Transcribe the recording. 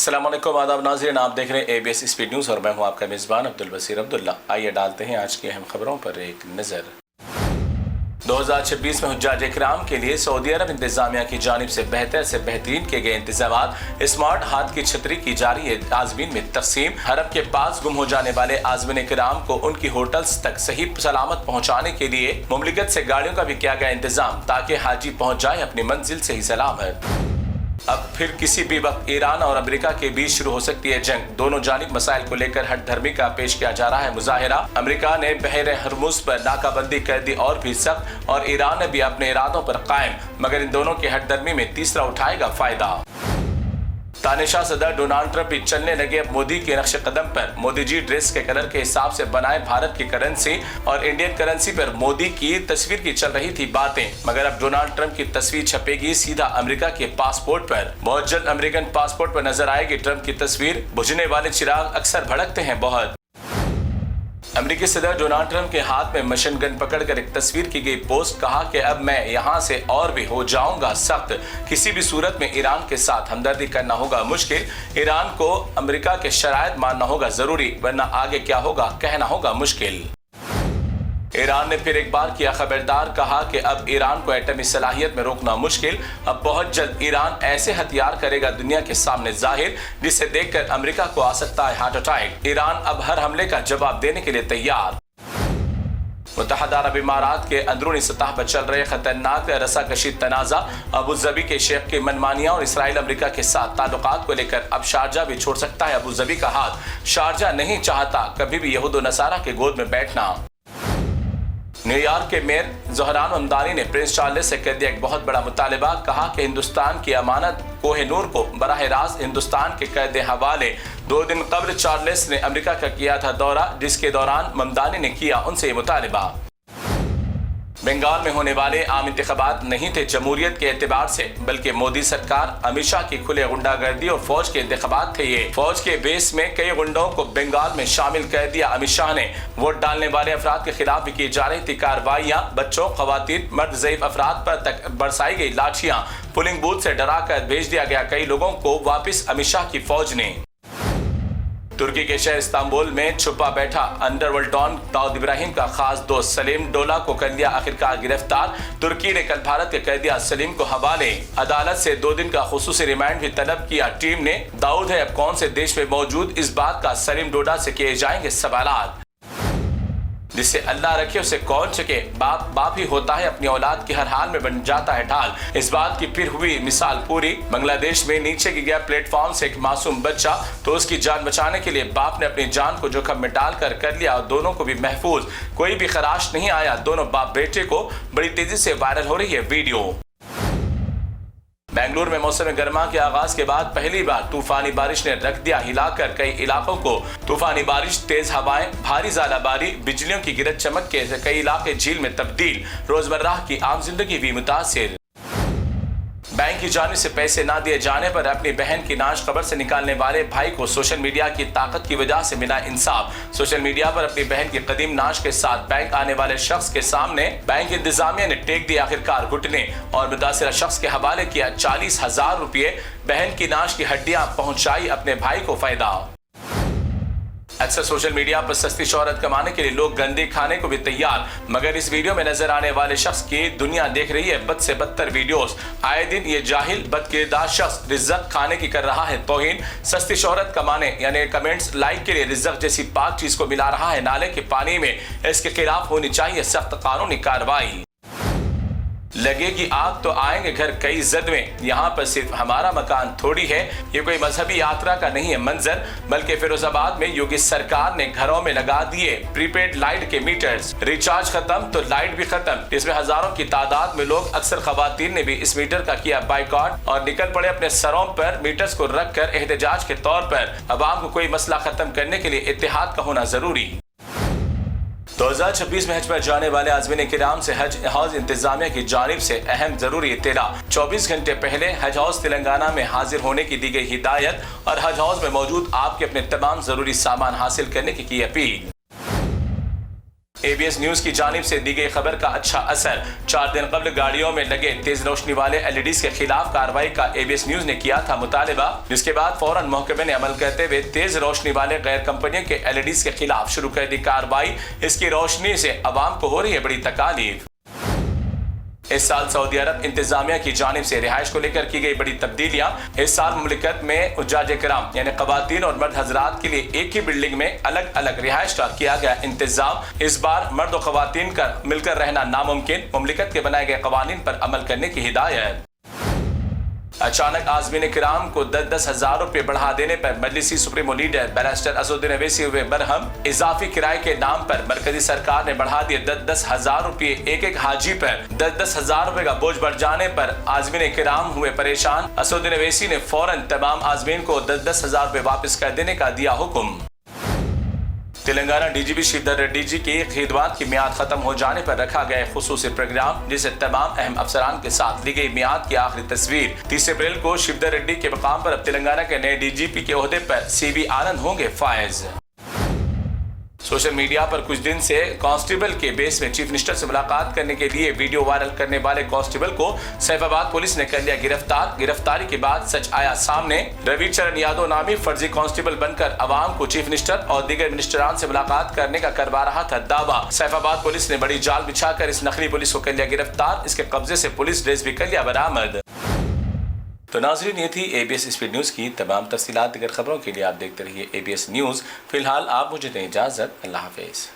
अस्सलाम वालेकुम, आदाब नाज़रीन, आप देख रहे हैं ABS स्पीड न्यूज़ और मैं हूं आपका मेज़बान अब्दुल बसीर अब्दुल्ला। आइए डालते हैं आज की अहम खबरों पर एक नज़र। 2026 में हुज्जाज इकराम के लिए सऊदी अरब इंतजामिया की जानिब से बेहतर से बेहतरीन किए गए इंतजामात। स्मार्ट हाथ की छतरी की जा रही है आज़मीन में तकसीम। हरम के पास गुम हो जाने वाले आज़मीन इकराम को उनकी होटल्स तक सही सलामत पहुँचाने के लिए मुमलिकत से गाड़ियों का भी किया गया इंतजाम, ताकि हाजी पहुँच जाए अपनी मंजिल से ही सलामत। अब फिर किसी भी वक्त ईरान और अमेरिका के बीच शुरू हो सकती है जंग। दोनों जानिब मसाइल को लेकर हट धर्मी का पेश किया जा रहा है मुजाहिरा। अमेरिका ने बहर हरमुज पर नाकाबंदी कर दी और भी सख्त, और ईरान ने भी अपने इरादों पर कायम, मगर इन दोनों की हट धर्मी में तीसरा उठाएगा फायदा। तानिशाह सदर डोनाल्ड ट्रंप भी चलने लगे अब मोदी के नक्शे कदम पर। मोदी जी ड्रेस के कलर के हिसाब से बनाए भारत की करेंसी, और इंडियन करेंसी पर मोदी की तस्वीर की चल रही थी बातें, मगर अब डोनाल्ड ट्रंप की तस्वीर छपेगी सीधा अमेरिका के पासपोर्ट पर। बहुत जल्द अमेरिकन पासपोर्ट पर नजर आएगी ट्रंप की तस्वीर। बुझने वाले चिराग अक्सर भड़कते हैं बहुत। अमेरिकी सदर डोनाल्ड ट्रंप के हाथ में मशीन गन पकड़कर एक तस्वीर की गई पोस्ट, कहा कि अब मैं यहाँ से और भी हो जाऊंगा सख्त। किसी भी सूरत में ईरान के साथ हमदर्दी करना होगा मुश्किल। ईरान को अमेरिका के शराइत मानना होगा जरूरी, वरना आगे क्या होगा कहना होगा मुश्किल। ईरान ने फिर एक बार किया खबरदार, कहा कि अब ईरान को एटमी सलाहियत में रोकना मुश्किल। अब बहुत जल्द ईरान ऐसे हथियार करेगा दुनिया के सामने जाहिर, जिसे देखकर अमेरिका को आ सकता है हार्ट अटैक। ईरान अब हर हमले का जवाब देने के लिए तैयार। मुत्तहदा अरब इमारात के अंदरूनी सतह पर चल रहे खतरनाक रस्साकशी तनाज़ा, अबू ज़बी के शेख की मनमानियां और इसराइल अमेरिका के साथ ताल्लुकात को लेकर अब शारजा भी छोड़ सकता है अबू ज़बी का हाथ। शारजा नहीं चाहता कभी भी यहूद व नसारा के गोद में बैठना। न्यूयॉर्क के मेयर ज़ोहरान ममदानी ने प्रिंस चार्ल्स से कर दिया एक बहुत बड़ा मुतालबा, कहा कि हिंदुस्तान की अमानत कोहिनूर को बराह रास्त हिंदुस्तान के कर दे हवाले। 2 दिन कबल चार्ल्स ने अमेरिका का किया था दौरा, जिसके दौरान ममदानी ने किया उनसे मुतालबा। बंगाल में होने वाले आम इंतखाबात नहीं थे जमहूरियत के एतबार से, बल्कि मोदी सरकार अमित शाह की खुले गुंडागर्दी और फौज के इंतखाबात थे ये। फौज के बेस में कई गुंडों को बंगाल में शामिल कर दिया अमित शाह ने। वोट डालने वाले अफराद के खिलाफ भी की जा रही थी कार्रवाइयां। बच्चों, खवातीन, मर्द, ज़ईफ अफराद पर तक बरसाई गई लाठियां। पोलिंग बूथ से डरा कर भेज दिया गया कई लोगों को वापिस अमित शाह की फौज ने। तुर्की के शहर इस्तांबुल में छुपा बैठा अंडरवर्ल्ड डॉन दाऊद इब्राहिम का खास दोस्त सलीम डोला को कर लिया आखिरकार गिरफ्तार। तुर्की ने कल भारत के कर दिया सलीम को हवाले। अदालत से 2 दिन का खुसूसी रिमांड भी तलब किया टीम ने। दाऊद है अब कौन से देश में मौजूद, इस बात का सलीम डोला से किए जाएंगे सवालात। जिससे अल्लाह रखे उसे कौन चके। बाप ही होता है, अपनी औलाद की हर हाल में बन जाता है ढाल। इस बात की फिर हुई मिसाल पूरी। बांग्लादेश में नीचे गिर गया प्लेटफॉर्म से एक मासूम बच्चा, तो उसकी जान बचाने के लिए बाप ने अपनी जान को जोखिम में डालकर कर लिया, और दोनों को भी महफूज। कोई भी खराश नहीं आया दोनों बाप बेटे को। बड़ी तेजी से वायरल हो रही है वीडियो। बेंगलुरु में मौसम गर्मा के आगाज के बाद पहली बार तूफानी बारिश ने रख दिया हिलाकर कई इलाकों को। तूफानी बारिश, तेज हवाएं, भारी ज़ालाबारी, बिजलियों की गिरज चमक के कई इलाके झील में तब्दील। रोजमर्रा की आम जिंदगी भी मुतासिर। बैंक की जानिब से पैसे ना दिए जाने पर अपनी बहन की नाश खबर से निकालने वाले भाई को सोशल मीडिया की ताकत की वजह से मिला इंसाफ। सोशल मीडिया पर अपनी बहन की कदीम नाश के साथ बैंक आने वाले शख्स के सामने बैंक इंतजामिया ने टेक दिया आखिरकार घुटने, और मुतासिरा शख्स के हवाले किया 40,000 रुपये। बहन की नाश की हड्डियां पहुंचाई अपने भाई को फायदा। अक्सर सोशल मीडिया पर सस्ती शोहरत कमाने के लिए लोग गंदे खाने को भी तैयार, मगर इस वीडियो में नजर आने वाले शख्स की दुनिया देख रही है बद से बदतर वीडियोस। आए दिन ये जाहिल बदकिरदार शख्स रिज़्क़ खाने की कर रहा है तौहीन। सस्ती शोहरत कमाने यानी कमेंट्स, लाइक के लिए रिज़्क़ जैसी पाक चीज को मिला रहा है नाले के पानी में। इसके खिलाफ होनी चाहिए सख्त कानूनी कार्रवाई। लगेगी आग तो आएंगे घर कई जद में, यहाँ पर सिर्फ हमारा मकान थोड़ी है। ये कोई मजहबी यात्रा का नहीं है मंजर, बल्कि फिरोजाबाद में योगी सरकार ने घरों में लगा दिए प्रीपेड लाइट के मीटर्स। रिचार्ज खत्म तो लाइट भी खत्म। इसमें हजारों की तादाद में लोग, अक्सर खवातीन ने भी इस मीटर का किया बाइकआउट और निकल पड़े अपने सरों पर मीटर्स को रख कर एहतजाज के तौर पर। अवाम को कोई मसला खत्म करने के लिए इत्तेहाद का होना जरूरी। 2026 में हज पर जाने वाले आज़मीन किराम से हज हाउस इंतजामिया की जानिब से अहम जरूरी इत्तला। 24 घंटे पहले हज हाउस तेलंगाना में हाजिर होने की दी गई हिदायत, और हज हाउस में मौजूद आपके अपने तमाम जरूरी सामान हासिल करने की अपील। ABS न्यूज की जानिब से दी गई खबर का अच्छा असर। 4 दिन कबल गाड़ियों में लगे तेज रोशनी वाले LEDs के खिलाफ कार्रवाई का ABS न्यूज ने किया था मुतालिबा, जिसके बाद फौरन महकमे ने अमल करते हुए तेज रोशनी वाले गैर कंपनियों के LEDs के खिलाफ शुरू कर दी कार्रवाई। इसकी रोशनी से अवाम को हो रही है बड़ी तकालीफ। इस साल सऊदी अरब इंतजामिया की जानिब से रिहाइश को लेकर की गई बड़ी तब्दीलियां। इस साल मुमलिकत में उज्जाज किराम यानी खवातीन और मर्द हजरात के लिए एक ही बिल्डिंग में अलग अलग रिहाइश का किया गया इंतजाम। इस बार मर्द और खवातीन का मिलकर रहना नामुमकिन, मुमलिकत के बनाए गए कवानीन पर अमल करने की हिदायत। अचानक आज़मीन किराम को 10-10 हजार रुपये बढ़ा देने पर मजलिसी supremo leader barrister Asaduddin Owaisi हुए बरहम। इजाफी किराए के नाम पर मरकजी सरकार ने बढ़ा दिए 10-10 हजार रुपये। एक हाजी पर 10-10 हजार रुपये का बोझ बढ़ जाने पर आज़मीन किराम हुए परेशान। असदुद्दीन अवैसी ने फौरन तमाम आज़मीन को 10-10 हजार रुपये वापस कर देने का दिया हुक्म। तेलंगाना DGP शिवधर रेड्डी जी की खिदमत की मियाद खत्म हो जाने पर रखा गया खुसूसी प्रोग्राम, जिसे तमाम अहम अफसरान के साथ ली गई मियाद की आखिरी तस्वीर। 30 अप्रैल को शिवधर रेड्डी के मकाम पर अब तेलंगाना के नए DGP के ओहदे पर CB आनंद होंगे फायज। सोशल मीडिया पर कुछ दिन से कांस्टेबल के बेस में चीफ मिनिस्टर से मुलाकात करने के लिए वीडियो वायरल करने वाले कांस्टेबल को सैफाबाद पुलिस ने कर लिया गिरफ्तार। गिरफ्तारी के बाद सच आया सामने। रविचरण यादव नामी फर्जी कांस्टेबल बनकर अवाम को चीफ मिनिस्टर और दीगर मिनिस्टरान से मुलाकात करने का करवा रहा था दावा। सैफाबाद पुलिस ने बड़ी जाल बिछाकर इस नकली पुलिस को कर लिया गिरफ्तार। इसके कब्जे से पुलिस ड्रेस भी कर लिया बरामद। तो नाज़रीन, ये थी ABS स्पीड न्यूज़ की तमाम तफसीलात। दीगर खबरों के लिए आप देखते रहिए ABS न्यूज़। फिलहाल आप मुझे दें इजाज़त। अल्लाह हाफिज़।